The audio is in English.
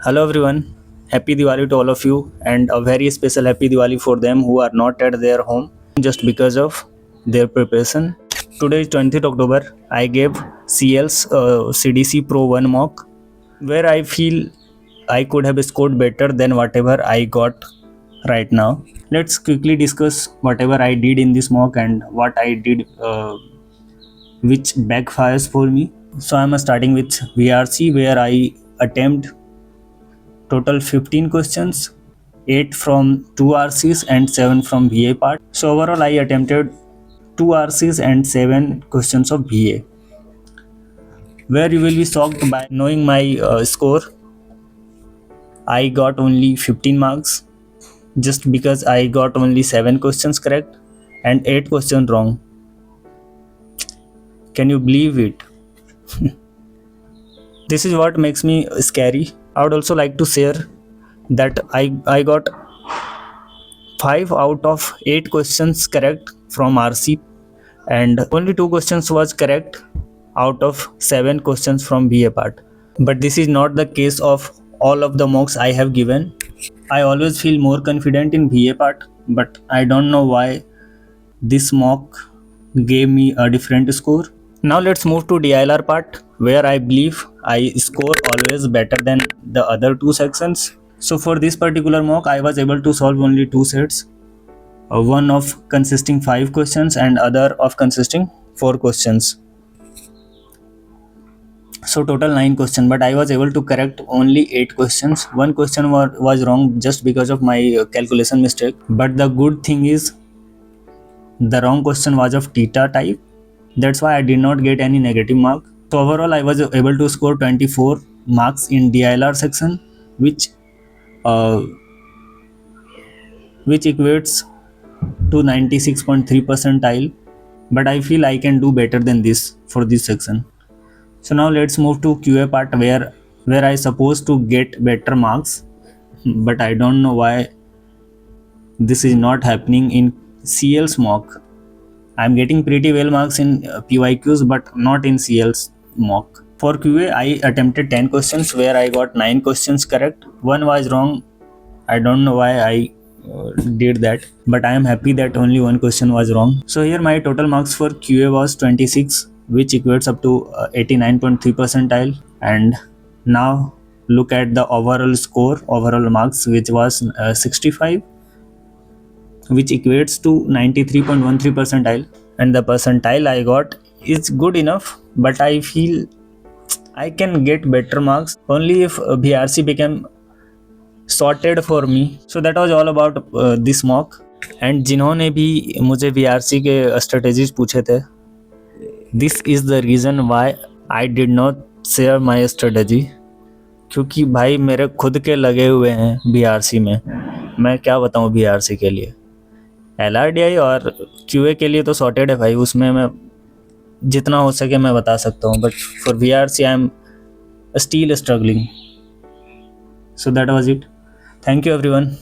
Hello everyone, happy Diwali to all of you, and a very special happy Diwali for them who are not at their home just because of their preparation. Today is 20th October. I gave CL's CDC Pro 1 mock where I feel I could have scored better than whatever I got right now. Let's quickly discuss whatever I did in this mock and what I did which backfires for me. So I'm starting with VRC where I attempt total 15 questions, 8 from 2 RCs and 7 from VA part. So overall I attempted 2 RCs and 7 questions of VA. Where you will be shocked by knowing my score. I got only 15 marks just because I got only 7 questions correct and 8 questions wrong. Can you believe it? This is what makes me scary. I would also like to share that I got 5 out of 8 questions correct from RC and only 2 questions was correct out of 7 questions from VA part. But this is not the case of all of the mocks I have given. I always feel more confident in VA part, but I don't know why this mock gave me a different score. Now let's move to DILR part where I believe I score always better than the other 2 sections. So for this particular mock I was able to solve only 2 sets, one of consisting 5 questions and other of consisting 4 questions. So total 9 questions, but I was able to correct only 8 questions. One question was wrong just because of my calculation mistake. But the good thing is the wrong question was of theta type. That's why I did not get any negative mark. So overall I was able to score 24 marks in DILR section, which equates to 96.3 percentile. But I feel I can do better than this for this section. So now let's move to QA part where I supposed to get better marks, but I don't know why this is not happening in CL's mock. I'm getting pretty well marks in PYQs but not in CL's mock. For QA I attempted 10 questions where I got 9 questions correct. One was wrong. I don't know why I did that, but I am happy that only one question was wrong. So here my total marks for QA was 26, which equates up to 89.3 percentile. And now look at the overall marks, which was 65, which equates to 93.13 percentile. And the percentile I got is good enough, but I feel I can get better marks only if VRC became sorted for me. So that was all about this mock. And जिन्होंने भी मुझे VRC के strategies पूछे थे, this is the reason why I did not share my strategy. क्योंकि भाई मेरे खुद के लगे हुए हैं VRC में, मैं क्या बताऊँ VRC के लिए. LRDI और QA के लिए तो sorted है भाई, उसमें मैं जितना हो सके मैं बता सकता हूँ, but for VRC I am still struggling. So that was it. Thank you everyone.